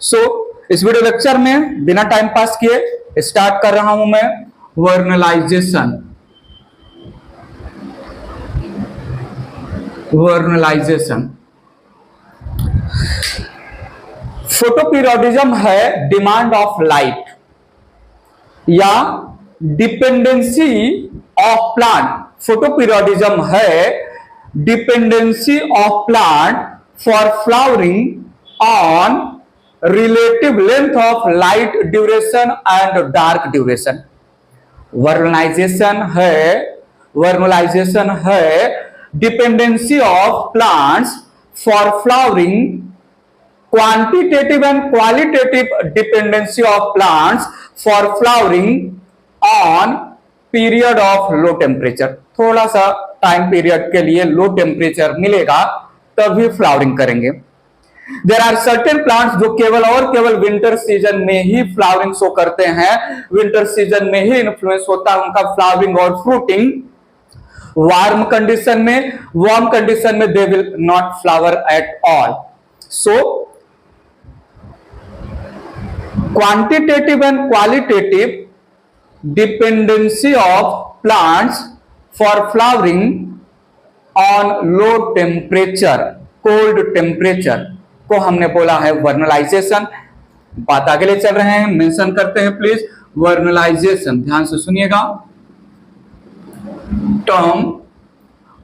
सो इस video lecture में बिना टाइम पास किए स्टार्ट कर रहा हूं मैं वर्नलाइजेशन। फोटोपीरियोडिज्म है डिमांड ऑफ लाइट या डिपेंडेंसी ऑफ प्लांट। फोटोपीरियोडिज्म है dependency of plant for flowering on relative length of light duration and dark duration. Vernalisation है dependency of plants for flowering, quantitative and qualitative dependency of plants for flowering on period of low temperature। थोड़ा सा time period के लिए low temperature मिलेगा तभी flowering करेंगे। There are certain plants जो केवल और केवल विंटर सीजन में ही फ्लावरिंग शो करते हैं, विंटर सीजन में ही इन्फ्लुएंस होता है उनका फ्लावरिंग और फ्रूटिंग। वार्म कंडीशन में they will not flower at all. So quantitative and qualitative dependency of plants for flowering on low temperature, cold temperature को हमने बोला है वर्नलाइजेशन। बात आगे ले चल रहे हैं, मेंशन करते हैं प्लीज वर्नलाइजेशन। ध्यान से सुनिएगा।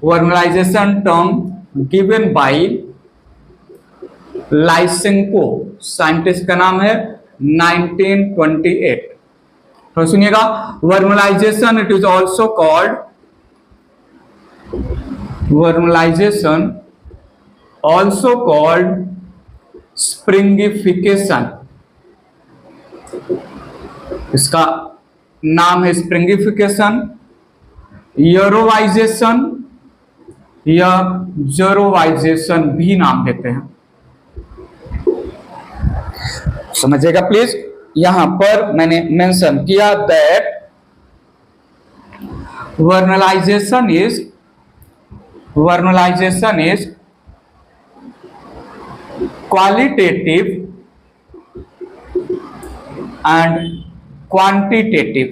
Vernalisation term given by Lysenko, scientist का नाम है 1928। तो सुनिएगा, vernalisation it is also called springification. इसका नाम है स्प्रिंगिफिकेशन, यूरोवाइजेशन या जोरोवाइजेशन भी नाम देते हैं। समझिएगा प्लीज। यहां पर मैंने मेंशन किया that vernalisation is qualitative and quantitative.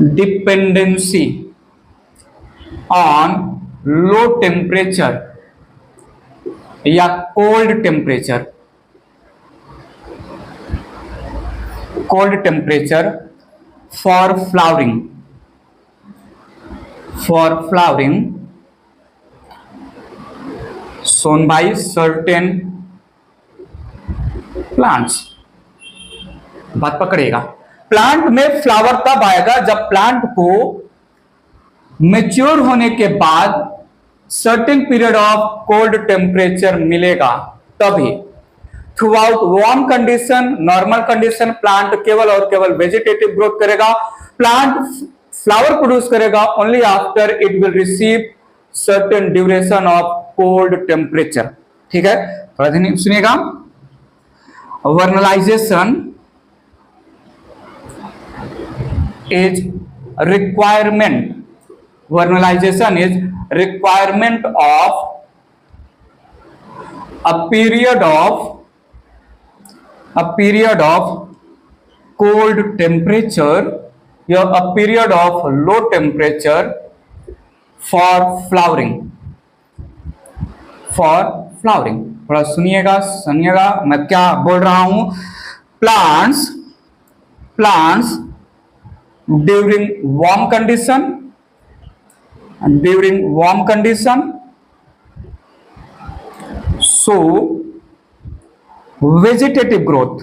Dependency on low temperature या cold temperature for flowering shown by certain plants। बात पकड़ेगा। प्लांट में फ्लावर तब आएगा जब प्लांट को मैच्योर होने के बाद certain period of cold temperature मिलेगा तभी। Through out warm condition, normal condition plant केवल और केवल वेजिटेटिव ग्रोथ करेगा। प्लांट फ्लावर प्रोड्यूस करेगा only after it will receive certain duration of cold temperature. ठीक है, थोड़ा ध्यान सुनिएगा। Vernalization is requirement of a period of cold temperature या a period of low temperature for flowering। थोड़ा सुनिएगा मैं क्या बोल रहा हूं। Plants during warm condition so vegetative growth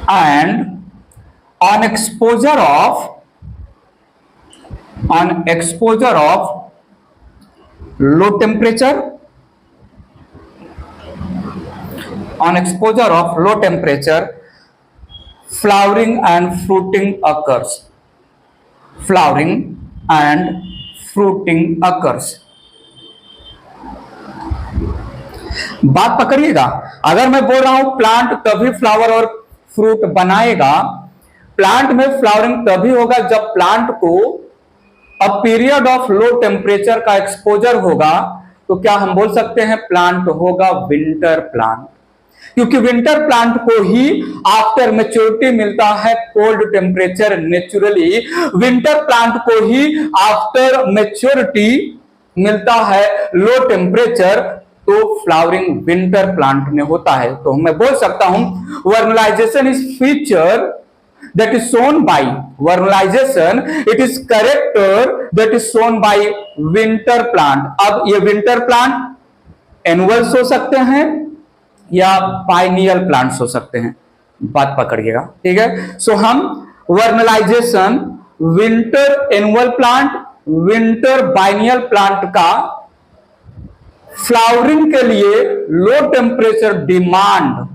and on exposure of low temperature, flowering and fruiting occurs। बात पकड़िएगा। अगर मैं बोल रहा हूं प्लांट तभी फ्लावर और फ्रूट बनाएगा, प्लांट में फ्लावरिंग तभी होगा जब प्लांट को a period of low temperature का एक्सपोजर होगा, तो क्या हम बोल सकते हैं प्लांट होगा विंटर प्लांट, क्योंकि विंटर प्लांट को ही आफ्टर मैच्योरिटी मिलता है cold temperature naturally, winter plant को ही आफ्टर मैच्योरिटी मिलता है लो टेम्परेचर, तो फ्लावरिंग विंटर प्लांट में होता है। तो मैं बोल सकता हूं vernalization is feature that is shown by vernalization, it is character that is shown by winter plant। अब ये winter plant annuals हो सकते हैं या biennial plants हो सकते हैं, बात पकड़िएगा, ठीक है। सो हम vernalization winter annual plant, winter biennial plant का फ्लावरिंग के लिए लो टेम्परेचर डिमांड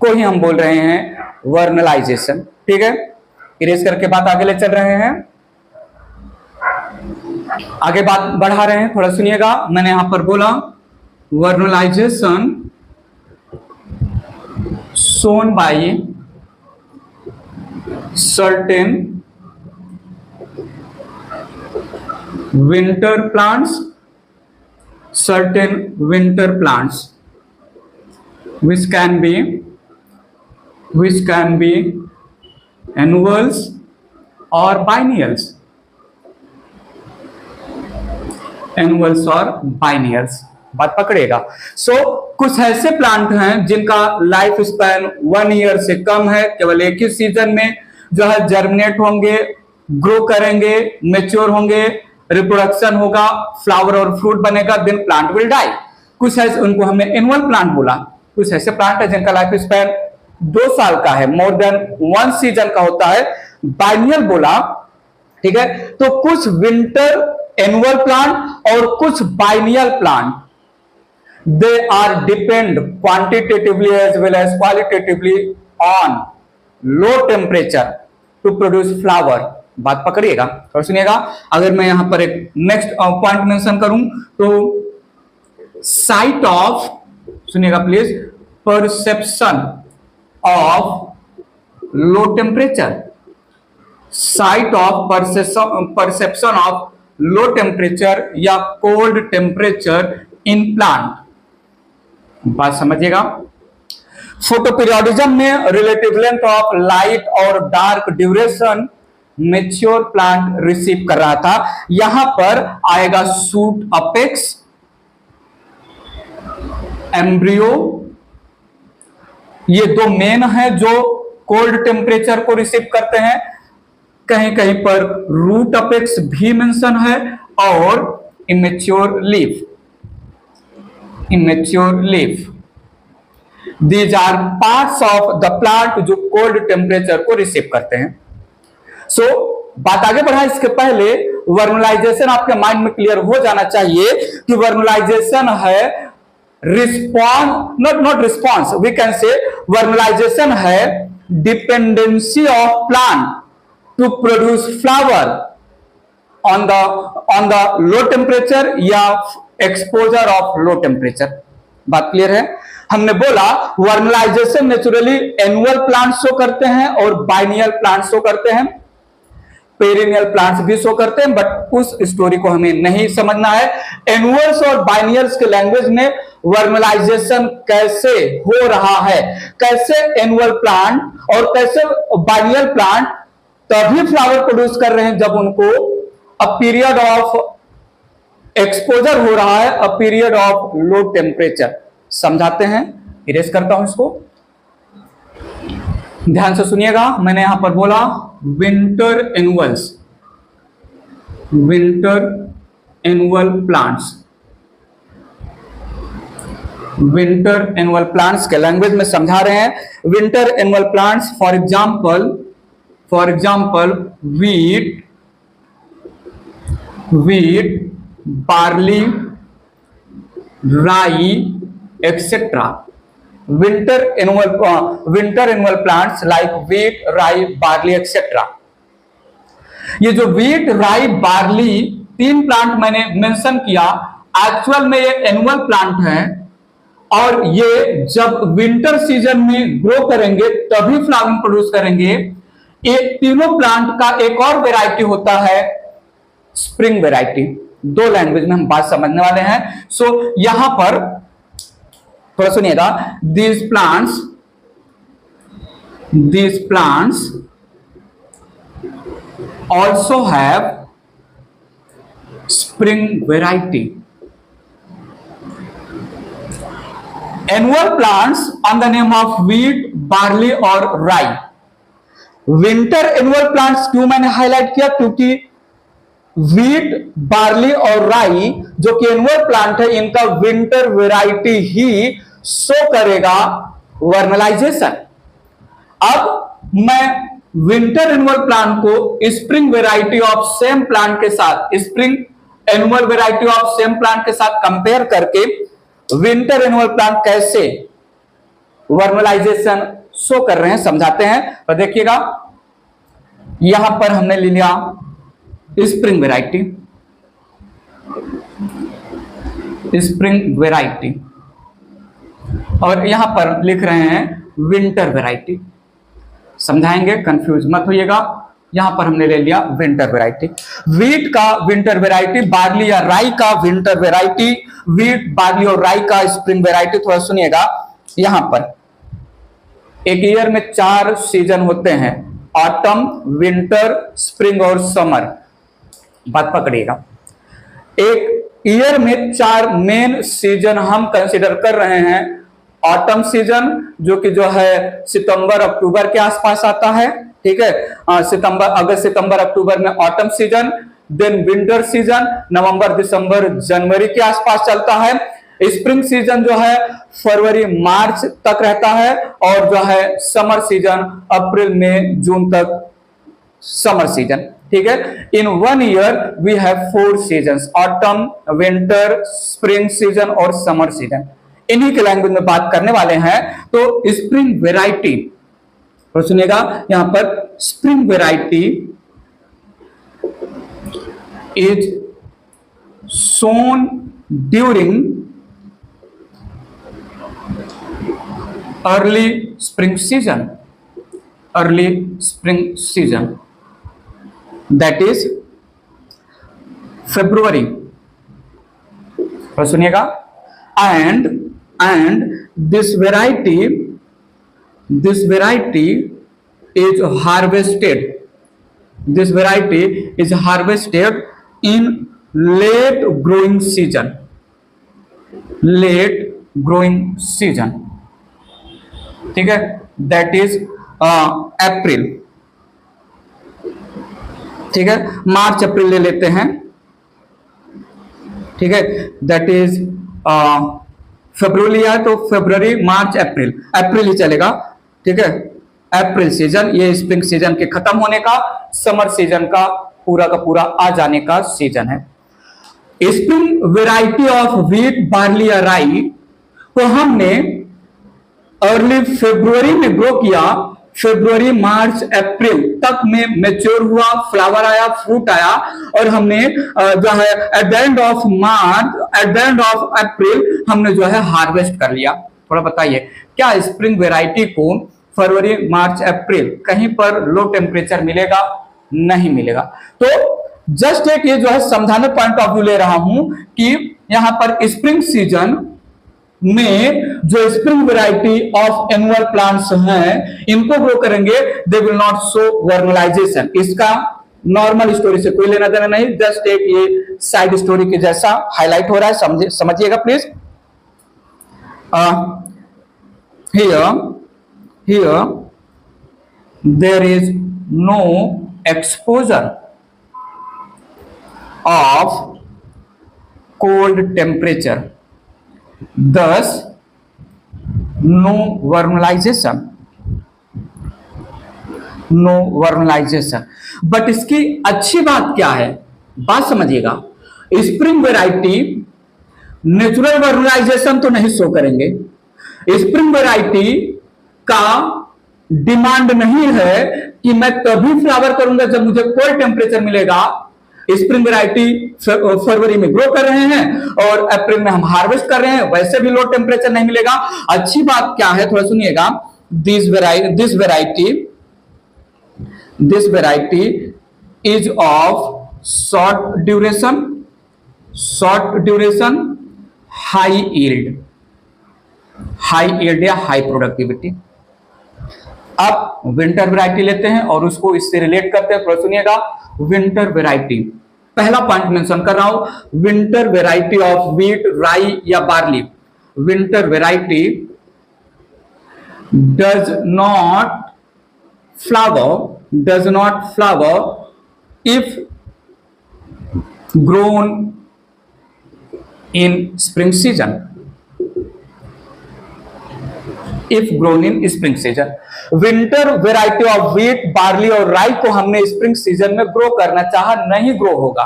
को ही हम बोल रहे हैं वर्नलाइजेशन, ठीक है। इरेज करके बात आगे ले चल रहे हैं, आगे बात बढ़ा रहे हैं, थोड़ा सुनिएगा। मैंने यहां पर बोला vernalization shown by certain winter plants, certain winter plants which can be annuals or biennials, annuals और biennials, बात पकड़ेगा। सो कुछ ऐसे प्लांट हैं जिनका लाइफ स्पैन 1 ईयर से कम है, केवल एक ही सीजन में जो है जर्मिनेट होंगे, ग्रो करेंगे, मेच्योर होंगे, रिप्रोडक्शन होगा, फ्लावर और फ्रूट बनेगा, देन प्लांट विल डाई। कुछ ऐसे, उनको हमने एनुअल प्लांट बोला। कुछ ऐसे प्लांट है जिनका लाइफ स्पैन 2 साल का है, मोर देन 1 सीजन का होता है, बाइनियल बोला, ठीक है। तो कुछ विंटर एनुअल प्लांट और कुछ biennial plant, they are depend quantitatively as well as qualitatively on low temperature to produce flower, बात पकड़िएगा और सुनिएगा। अगर मैं यहां पर एक नेक्स्ट पॉइंट मेंशन करूं तो साइट ऑफ, सुनिएगा please, perception of low temperature, site of perception of low temperature या कोल्ड टेम्परेचर इन प्लांट, बात समझिएगा। फोटोपीरियोडिज्म में रिलेटिव लेंथ ऑफ लाइट और dark duration mature plant receive कर रहा था, यहां पर आएगा शूट अपेक्स, एम्ब्रियो, ये 2 मेन है जो कोल्ड टेम्परेचर को रिसीव करते हैं। कहीं कहीं पर रूट अपेक्स भी मेंशन है और immature leaf, immature leaf, these are parts of the plant जो कोल्ड टेम्परेचर को रिसीव करते हैं। सो बात आगे बढ़ा इसके पहले वर्नलाइजेशन आपके माइंड में क्लियर हो जाना चाहिए कि वर्नलाइजेशन है response, not response, we can say vernalisation है dependency of plant to produce flower on the low temperature या एक्सपोजर ऑफ लो टेम्परेचर, बात क्लियर है। हमने बोला vernalisation naturally annual plant show करते हैं और बाइनियल प्लांट शो करते हैं, पेरिनियल प्लांट्स भी शो करते हैं, बट उस स्टोरी को हमें नहीं समझना है। एनुअल्स और बाइनियल्स के लैंग्वेज में वर्नलाइजेशन कैसे हो रहा है, कैसे एनुअल प्लांट और कैसे बाइनियल प्लांट तभी फ्लावर प्रोड्यूस कर रहे हैं जब उनको अ पीरियड ऑफ एक्सपोजर हो रहा है, a period of low temperature, समझाते हैं। इरेज करता हूं इसको, ध्यान से सुनिएगा। मैंने यहां पर बोला winter annuals, winter annual plants, winter annual plants के लैंग्वेज में समझा रहे हैं। Winter annual plants for example wheat, barley, rye etcetera. Winter annual plants like wheat, rye, barley etcetera. ये जो वीट, राई, बार्ली 3 प्लांट मैंने मेंशन किया, actual में ये एनुअल प्लांट है, और ये जब विंटर सीजन में ग्रो करेंगे तभी फ्लावरिंग प्रोड्यूस करेंगे। ये तीनों प्लांट का एक और वेराइटी होता है स्प्रिंग वेराइटी। दो लैंग्वेज में हम बात समझने वाले हैं। सो यहां पर थोड़ा सुनिएगा, these plants also have spring variety. Annual plants on the name of wheat, barley और rye. विंटर एनुअल प्लांट्स क्यों मैंने हाईलाइट किया? क्योंकि व्हीट, बार्ली और राई जो कि एनुअल प्लांट है, इनका विंटर वेराइटी ही शो करेगा वर्नलाइजेशन। अब मैं विंटर एनुअल प्लांट को spring variety of same plant के साथ, spring annual variety of same plant के साथ कंपेयर करके विंटर एनुअल प्लांट कैसे वर्नलाइजेशन शो कर रहे हैं समझाते हैं। तो देखिएगा, यहां पर हमने ले लिया स्प्रिंग वेराइटी, स्प्रिंग वेराइटी, और यहां पर लिख रहे हैं विंटर वेराइटी। समझाएंगे, कंफ्यूज मत होइएगा। यहां पर हमने ले लिया विंटर वेराइटी। व्हीट का विंटर वेराइटी, बार्ली या राई का विंटर वेराइटी, व्हीट, बार्ली और राई का स्प्रिंग वेराइटी। थोड़ा सुनिएगा, यहां पर एक ईयर में 4 सीजन होते हैं, ऑटम, विंटर, स्प्रिंग और समर। बात पकड़िएगा, एक ईयर में 4 मेन सीजन हम कंसीडर कर रहे हैं। ऑटम सीजन जो कि जो है सितंबर अक्टूबर के आसपास आता है, ठीक है, अगस्त सितंबर अक्टूबर में autumn season. Then winter season नवंबर दिसंबर जनवरी के आसपास चलता है। स्प्रिंग सीजन जो है फरवरी मार्च तक रहता है, और जो है समर सीजन अप्रैल मई जून तक समर सीजन, ठीक है। In 1 year we have 4 seasons, autumn, winter, spring season और समर सीजन। इन्हीं के लैंग्वेज में बात करने वाले हैं। तो स्प्रिंग वेराइटी, तो सुनिएगा, यहां पर spring variety is sown during early spring season, early spring season, that is February. और सुनिएगा, and this variety is harvested, this variety is harvested in late growing season, late growing season, ठीक है, that is अप्रैल, ठीक है, मार्च अप्रैल ले लेते हैं, ठीक है, दैट इज फरवरी है तो फरवरी मार्च अप्रैल, अप्रैल ही चलेगा, ठीक है। अप्रैल सीजन ये स्प्रिंग सीजन के खत्म होने का, समर सीजन का पूरा आ जाने का सीजन है। Spring variety of wheat, barley या राई को हमने अर्ली फरवरी में ग्रो किया। फरवरी मार्च अप्रैल तक में मैच्योर हुआ, फ्लावर आया, फ्रूट आया, और हमने जो है at the end of March, at the end of April हमने जो है हार्वेस्ट कर लिया। थोड़ा बताइए, क्या स्प्रिंग वेराइटी को फरवरी मार्च अप्रैल कहीं पर लो टेम्परेचर मिलेगा? नहीं मिलेगा। तो जस्ट एक ये जो है समझाने पॉइंट ऑफ व्यू ले रहा हूं कि यहां पर स्प्रिंग सीजन में जो spring variety of annual plants हैं, इनको ग्रो करेंगे, they will not show vernalization. इसका नॉर्मल स्टोरी से कोई लेना देना नहीं, जस्ट एक ये साइड स्टोरी के जैसा हाईलाइट हो रहा है, समझिएगा please. here there is no exposure of cold temperature, thus no vernalization, no vernalization। But इसकी अच्छी बात क्या है, बात समझिएगा, स्प्रिंग वेराइटी नेचुरल वर्नलाइजेशन तो नहीं शो करेंगे। स्प्रिंग वेराइटी का डिमांड नहीं है कि मैं तभी फ्लावर करूंगा जब मुझे कोल्ड टेम्परेचर मिलेगा, स्प्रिंग वैरायटी फरवरी में ग्रो कर रहे हैं और अप्रैल में हम हार्वेस्ट कर रहे हैं, वैसे भी लो टेम्परेचर नहीं मिलेगा। अच्छी बात क्या है, थोड़ा सुनिएगा। This variety is of short duration, high yield या हाई प्रोडक्टिविटी। अब विंटर वैरायटी लेते हैं और उसको इससे रिलेट करते हैं, थोड़ा सुनिएगा। विंटर वैरायटी, पहला पॉइंट मेंशन कर रहा हूं, विंटर वैरायटी ऑफ व्हीट, राई या barley. Winter variety does not flower if grown in spring season. Winter variety of wheat, barley और राई को हमने स्प्रिंग सीजन में ग्रो करना चाहा, नहीं ग्रो होगा,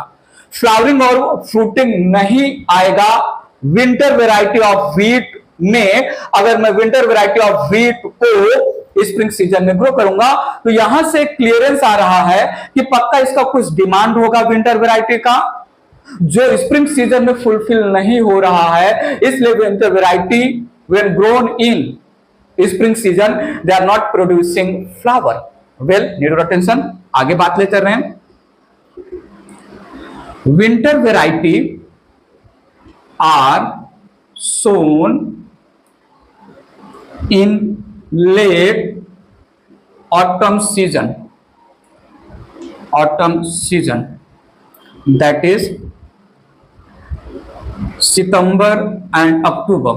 फ्लावरिंग और फ्रूटिंग नहीं आएगा विंटर वेराइटी ऑफ व्हीट में। अगर मैं विंटर वेराइटी ऑफ व्हीट को स्प्रिंग सीजन में ग्रो करूंगा तो यहां से क्लियरेंस आ रहा है कि पक्का इसका कुछ डिमांड होगा विंटर वेराइटी का, जो स्प्रिंग सीजन में फुलफिल नहीं हो रहा है। इसलिए winter variety when grown in spring season they are not producing flower. Well, need attention, आगे बात ले चल रहे हैं। Winter variety are sown in late autumn season, that is सितंबर एंड अक्टूबर।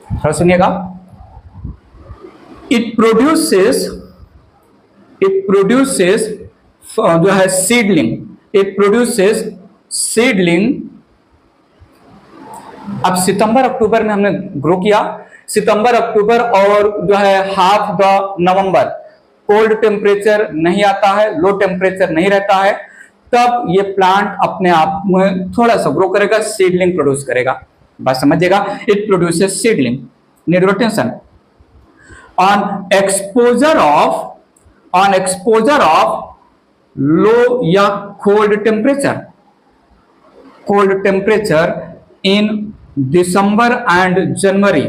थोड़ा सुनिएगा। इट प्रोड्यूसेस जो है सीडलिंग। अब सितंबर अक्टूबर में हमने ग्रो किया, सितंबर अक्टूबर और जो है half the November cold temperature नहीं आता है, लो टेम्परेचर नहीं रहता है, तब ये प्लांट अपने आप में थोड़ा सा ग्रो करेगा, सीडलिंग प्रोड्यूस करेगा। बात समझिएगा, it produces seedling. Need attention. On exposure of low या कोल्ड टेम्परेचर इन दिसंबर एंड जनवरी,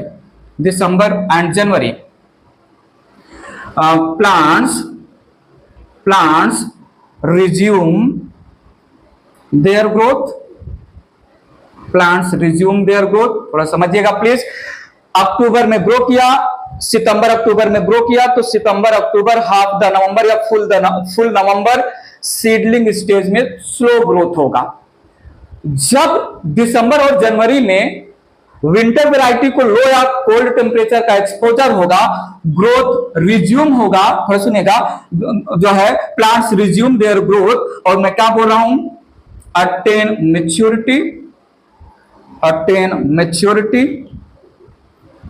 plants resume their growth। थोड़ा समझिएगा प्लीज। अक्टूबर में ग्रो किया, सितंबर अक्टूबर में ग्रो किया, तो सितंबर अक्टूबर हाफ द नवंबर या फुल नवंबर सीडलिंग स्टेज में स्लो ग्रोथ होगा। जब दिसंबर और जनवरी में विंटर वैरायटी को लो या कोल्ड टेम्परेचर का एक्सपोजर होगा, ग्रोथ रिज्यूम होगा। थोड़ा सुनिएगा, जो है प्लांट्स रिज्यूम देयर ग्रोथ, और मैं क्या बोल रहा हूं, अटेन मैच्योरिटी,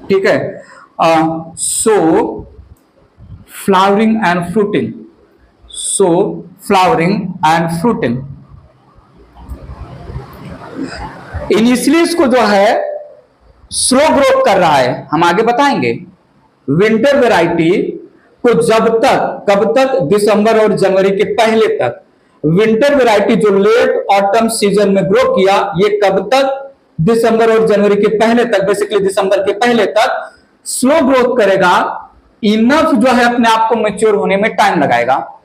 ठीक है। सो फ्लावरिंग एंड फ्रूटिंग। इनिशियली इसको जो है स्लो ग्रोथ कर रहा है, हम आगे बताएंगे। विंटर वैरायटी को कब तक, दिसंबर और जनवरी के पहले तक। विंटर वैरायटी जो लेट ऑटम सीजन में ग्रो किया, ये कब तक, दिसंबर और जनवरी के पहले तक, बेसिकली दिसंबर के पहले तक स्लो ग्रोथ करेगा। इनफ जो है अपने आप को मैच्योर होने में टाइम लगाएगा।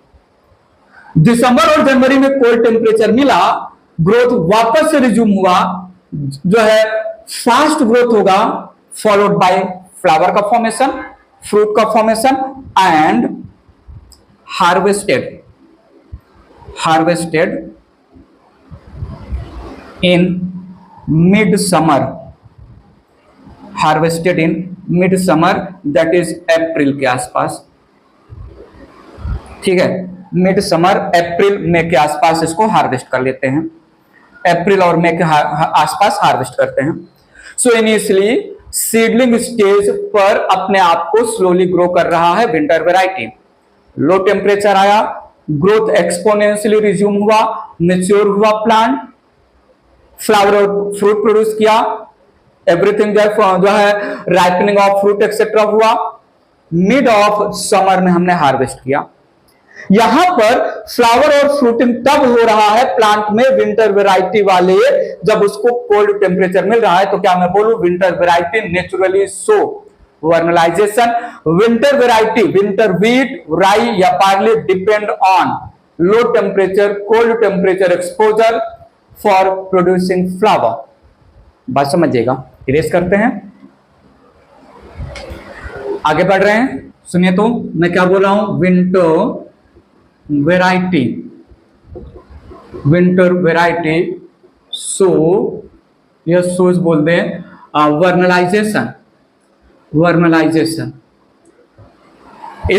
दिसंबर और जनवरी में कोल्ड टेम्परेचर मिला, ग्रोथ वापस से रिज्यूम हुआ, जो है फास्ट ग्रोथ होगा, फॉलोड बाय फ्लावर का फॉर्मेशन, फ्रूट का formation and harvested in mid summer, that is अप्रैल के आसपास, ठीक है। मिड समर अप्रैल मई के आसपास इसको हार्वेस्ट कर लेते हैं, अप्रैल और मई के आसपास हार्वेस्ट करते हैं। सो इनिशियली सीडलिंग स्टेज पर अपने आप को स्लोली ग्रो कर रहा है विंटर वैरायटी। लो टेम्परेचर आया, ग्रोथ एक्सपोनेंशियली रिज्यूम हुआ, मैच्योर हुआ प्लांट, फ्लावर और फ्रूट प्रोड्यूस किया, एवरीथिंग जो है राइपनिंग ऑफ फ्रूट एक्सेट्रा हुआ। मिड ऑफ समर में हमने हार्वेस्ट किया। यहां पर फ्लावर और फ्रूटिंग तब हो रहा है प्लांट में विंटर वेराइटी वाले, जब उसको कोल्ड टेम्परेचर मिल रहा है। तो क्या मैं बोलूं, विंटर वेराइटी नेचुरली सो vernalization. Winter variety, winter wheat, राई या barley depend on low temperature, cold temperature exposure for producing flower. बात समझिएगा। इरेज करते हैं, आगे बढ़ रहे हैं। सुनिए तो मैं क्या बोल रहा हूं, winter variety, winter variety so, यह सोच बोल दें, vernalization, vernalization.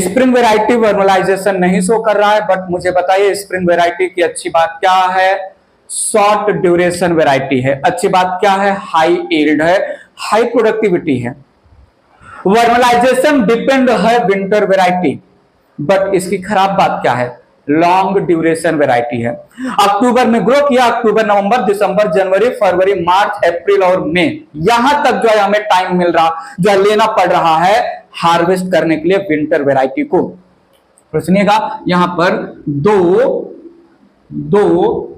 Spring variety vernalization नहीं शो कर रहा है, बट मुझे बताइए स्प्रिंग वेराइटी की अच्छी बात क्या है, शॉर्ट ड्यूरेशन वेराइटी है। अच्छी बात क्या है, हाई यील्ड है, हाई प्रोडक्टिविटी है। वर्नलाइजेशन डिपेंड है विंटर वेराइटी, बट इसकी खराब बात क्या है, लॉन्ग ड्यूरेशन वेराइटी है। अक्टूबर में ग्रो किया, अक्टूबर, नवंबर, दिसंबर, जनवरी, फरवरी, मार्च, अप्रैल और मई, यहां तक जो है हमें टाइम मिल रहा, जो लेना पड़ रहा है हार्वेस्ट करने के लिए विंटर वेराइटी को। तो सुनिएगा, यहां पर दो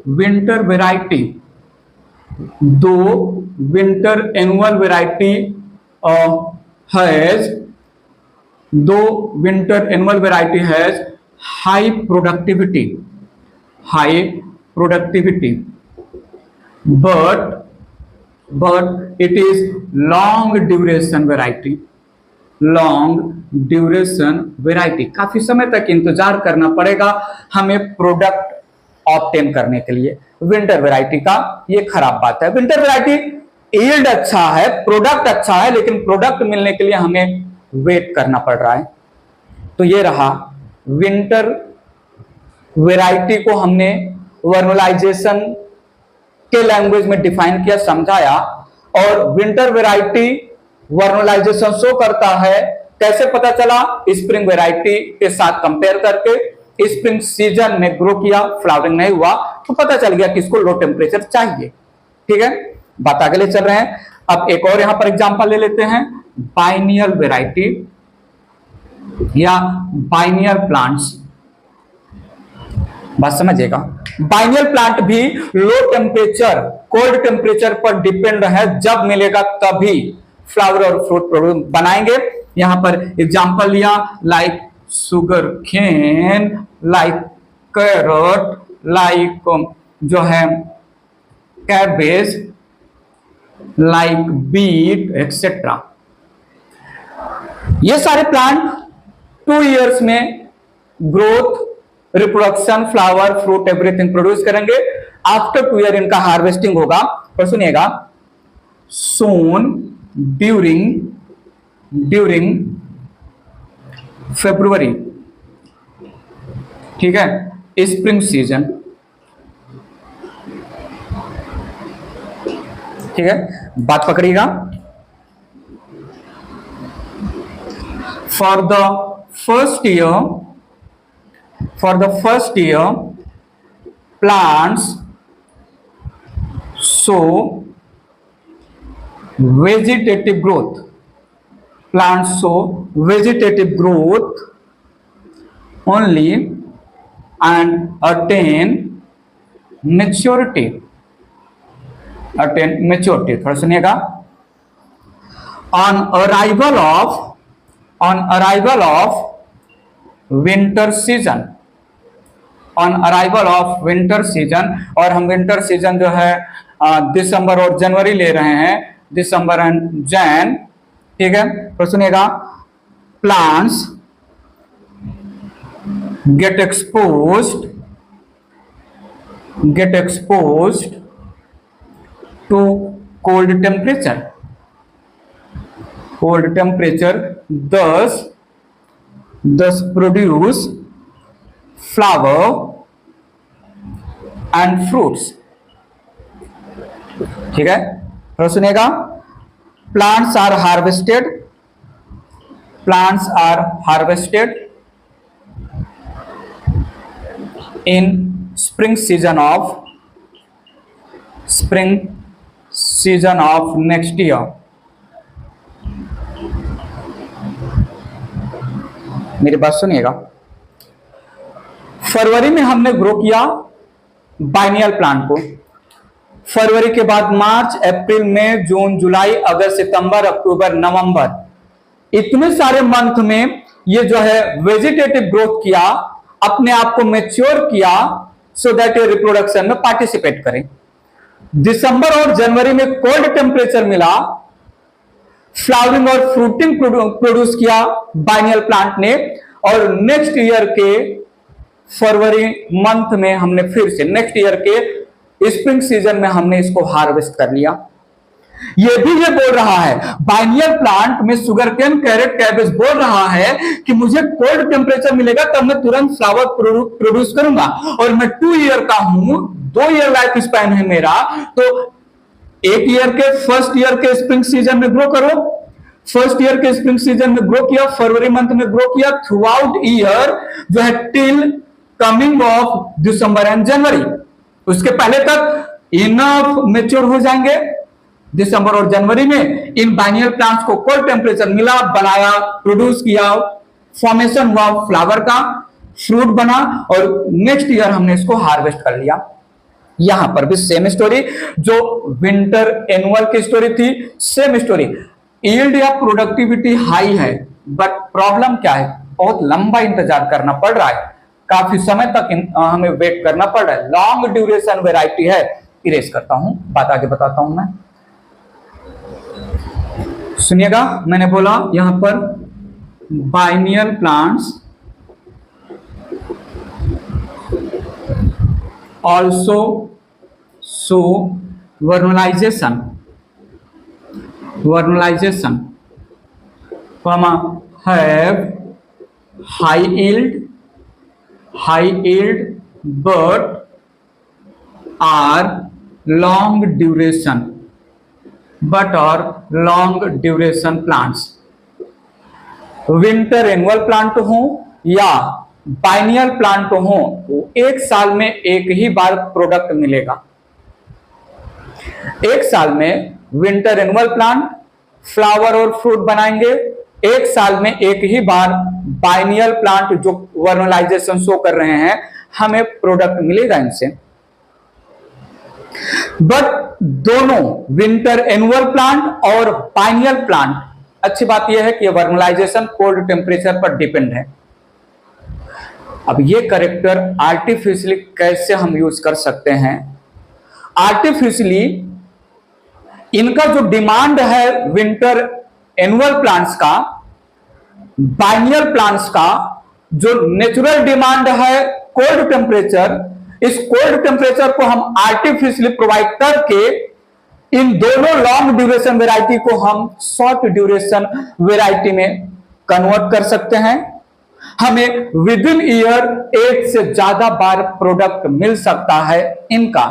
विंटर वेराइटी, दो विंटर एनुअल वेराइटी हैज, दो winter annual variety has high productivity, high productivity, but it is long duration variety, long duration variety। काफी समय तक इंतजार करना पड़ेगा हमें प्रोडक्ट ऑब्टेन करने के लिए। विंटर वैरायटी का ये खराब बात है। विंटर वैरायटी यील्ड अच्छा है, प्रोडक्ट अच्छा है, लेकिन प्रोडक्ट मिलने के लिए हमें वेट करना पड़ रहा है। तो ये रहा विंटर वेराइटी को हमने वर्नलाइजेशन के लैंग्वेज में डिफाइन किया, समझाया। और विंटर वेराइटी वर्नलाइजेशन शो करता है, कैसे पता चला, स्प्रिंग वेराइटी के साथ कंपेयर करके। स्प्रिंग सीजन में ग्रो किया, फ्लावरिंग नहीं हुआ, तो पता चल गया कि इसको लो टेम्परेचर चाहिए। ठीक है, बात आगे ले चल रहे हैं। अब एक और यहां पर एग्जांपल ले लेते हैं, बाइनियल वेराइटी या बाइनियल प्लांट्स। बात समझिएगा, बाइनियल प्लांट भी लो टेम्परेचर, कोल्ड टेम्परेचर पर डिपेंड है, जब मिलेगा तभी फ्लावर और फ्रूट बनाएंगे। यहां पर एग्जांपल लिया, like sugar cane, like carrot, like जो है कैबेज, लाइक बीट एक्सेट्रा। ये सारे प्लांट 2 इयर्स में growth, reproduction, flower, fruit, everything produce करेंगे। आफ्टर 2 ईयर इनका हार्वेस्टिंग होगा। और सुनिएगा, सोन ड्यूरिंग फरवरी, ठीक है, स्प्रिंग सीजन। ठीक है, बात पकड़िएगा। For the first year, plants show vegetative growth. Plants show vegetative growth only and attain maturity. थोड़ा सुनिएगा। On arrival of winter season, और हम विंटर सीजन जो है दिसंबर और जनवरी ले रहे हैं, दिसंबर एंड जैन। ठीक है, तो सुनिएगा, plants get exposed to cold temperature, thus produce flower and fruits। ठीक है, तो सुनिएगा, plants are harvested in spring season of next year। मेरी बात सुनिएगा, फरवरी में हमने ग्रो किया बाइनियल प्लांट को। फरवरी के बाद मार्च, अप्रैल, मई, जून, जुलाई, अगस्त, सितंबर, अक्टूबर, नवंबर, इतने सारे मंथ में ये जो है वेजिटेटिव ग्रोथ किया, अपने आप को मैच्योर किया, सो दैट ये रिप्रोडक्शन में पार्टिसिपेट करें। दिसंबर और जनवरी में कोल्ड टेम्परेचर मिला, फ्लावरिंग और फ्रूटिंग प्रोड्यूस किया बाइनियल प्लांट ने, और नेक्स्ट ईयर के फरवरी मंथ में हमने फिर से नेक्स्ट ईयर के स्प्रिंग सीजन में हमने इसको हार्वेस्ट कर लिया। ये भी ये बोल रहा है, बाइनियल प्लांट में शुगर केन, कैरेट, कैबेज बोल रहा है कि मुझे कोल्ड टेम्परेचर मिलेगा तब मैं तुरंत फ्लावर प्रोड्यूस करूंगा, और मैं 2 ईयर का हूं, 2 ईयर लाइफ स्पैन है मेरा, तो 1 ईयर के फर्स्ट ईयर के स्प्रिंग सीजन में ग्रो करो। फर्स्ट ईयर के स्प्रिंग सीजन में ग्रो किया, फरवरी मंथ में ग्रो किया, थ्रू आउट ईयर जो है टिल कमिंग ऑफ दिसंबर एंड जनवरी, उसके पहले तक इनफ मेच्योर हो जाएंगे। दिसंबर और जनवरी में इन बाइनियल प्लांट्स को कोल्ड टेम्परेचर मिला, बनाया, प्रोड्यूस किया, फॉर्मेशन हुआ फ्लावर का, फ्रूट बना, और नेक्स्ट ईयर हमने इसको हार्वेस्ट कर लिया। यहां पर भी सेम स्टोरी, जो विंटर एनुअल की स्टोरी थी, सेम स्टोरी। यील्ड या प्रोडक्टिविटी हाई है, बट प्रॉब्लम क्या है, बहुत लंबा इंतजार करना पड़ रहा है, काफी समय तक हमें वेट करना पड़ रहा है, लॉन्ग ड्यूरेशन वेराइटी है। इरेज करता हूं, बात आगे बताता हूं मैं। सुनिएगा, मैंने बोला यहां पर biennial plants also show vernalization have high yield but are long duration plants। Winter annual plant हो या बाइनियल प्लांट हो, तो 1 साल में एक ही बार प्रोडक्ट मिलेगा। 1 साल में विंटर एनुअल प्लांट फ्लावर और फ्रूट बनाएंगे, 1 साल में एक ही बार बाइनियल प्लांट जो वर्नलाइजेशन शो कर रहे हैं, हमें प्रोडक्ट मिलेगा इनसे। बट दोनों विंटर एनुअल प्लांट और बाइनियल प्लांट, अच्छी बात यह है कि वर्नलाइजेशन कोल्ड टेम्परेचर पर डिपेंड है। अब ये कैरेक्टर आर्टिफिशियली कैसे हम यूज कर सकते हैं? आर्टिफिशियली इनका जो डिमांड है विंटर एनुअल प्लांट्स का, बाइनियल प्लांट्स का जो नेचुरल डिमांड है कोल्ड टेम्परेचर, इस कोल्ड टेम्परेचर को हम आर्टिफिशियली प्रोवाइड करके इन दोनों लॉन्ग ड्यूरेशन वेराइटी को हम शॉर्ट ड्यूरेशन वेराइटी में कन्वर्ट कर सकते हैं। हमें विद इन ईयर 1 से ज्यादा बार प्रोडक्ट मिल सकता है इनका।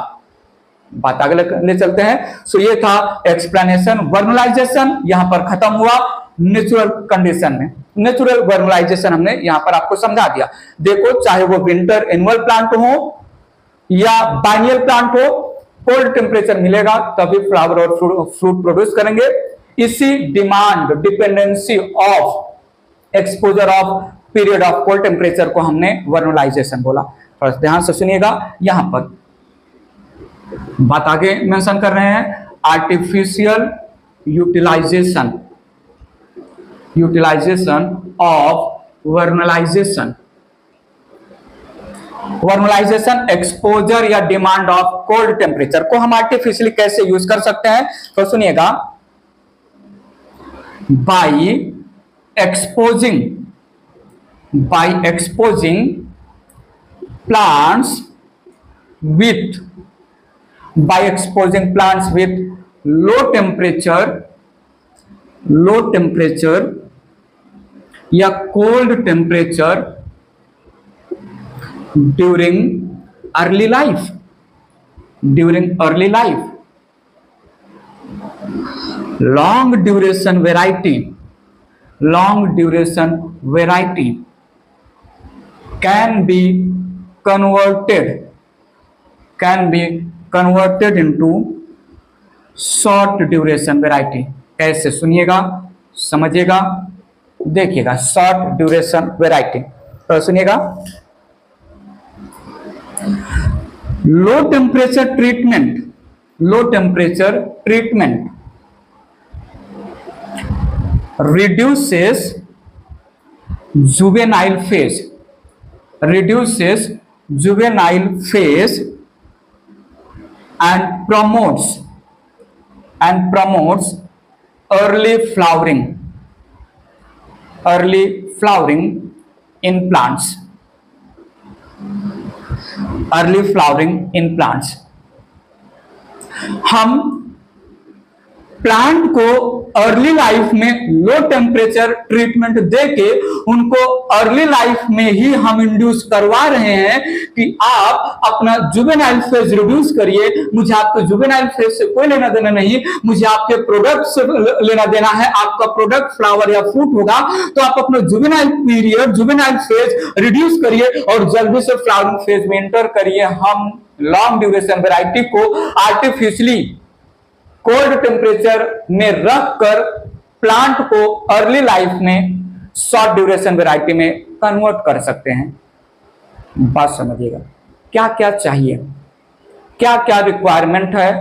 बात आगे ले चलते हैं। सो ये था एक्सप्लेनेशन। वर्नलाइजेशन यहां पर खत्म हुआ। नेचुरल कंडीशन में नेचुरल वर्नलाइजेशन हमने यहां पर आपको समझा दिया। देखो, चाहे वो विंटर एनुअल प्लांट हो या बाइनियल प्लांट हो, कोल्ड टेम्परेचर मिलेगा तभी फ्लावर और फ्रूट प्रोड्यूस करेंगे। इसी demand dependency of exposure of period of cold temperature को हमने वर्नलाइजेशन बोला। थोड़ा ध्यान से सुनिएगा, यहां पर बात आगे मेंशन कर रहे हैं। Artificial utilisation of vernalisation. Vernalisation exposure या डिमांड ऑफ कोल्ड टेम्परेचर को हम आर्टिफिशियली कैसे यूज कर सकते हैं, तो सुनिएगा। By exposing plants with low temperature या cold temperature during early life. Long duration variety can be converted into short duration variety। कैसे, सुनिएगा, समझिएगा, देखिएगा। शॉर्ट ड्यूरेशन वेराइटी, तो सुनिएगा। Low temperature treatment reduces juvenile phase and promotes early flowering in plants. हम plant को early life में low temperature treatment देके उनको अर्ली लाइफ में ही हम इंड्यूस करवा रहे हैं कि आप अपना जुवेनाइल फेज रिड्यूस करिए। मुझे आपके जुवेनाइल फेज से कोई लेना देना नहीं, मुझे आपके प्रोडक्ट से लेना देना है। आपका प्रोडक्ट फ्लावर या फ्रूट होगा तो आप अपना जुवेनाइल फेज रिड्यूस करिए और जल्दी से फ्लावरिंग फेज में एंटर करिए। हम लॉन्ग ड्यूरेशन वैरायटी को आर्टिफिशियली कोल्ड टेम्परेचर में रखकर प्लांट को अर्ली लाइफ में शॉर्ट ड्यूरेशन वैरायटी में कन्वर्ट कर सकते हैं। बात समझिएगा, क्या क्या चाहिए, क्या क्या रिक्वायरमेंट है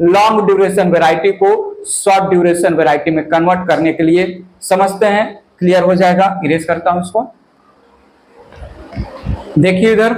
लॉन्ग ड्यूरेशन वैरायटी को शॉर्ट ड्यूरेशन वैरायटी में कन्वर्ट करने के लिए, समझते हैं। क्लियर हो जाएगा। इरेज करता हूं इसको, देखिए इधर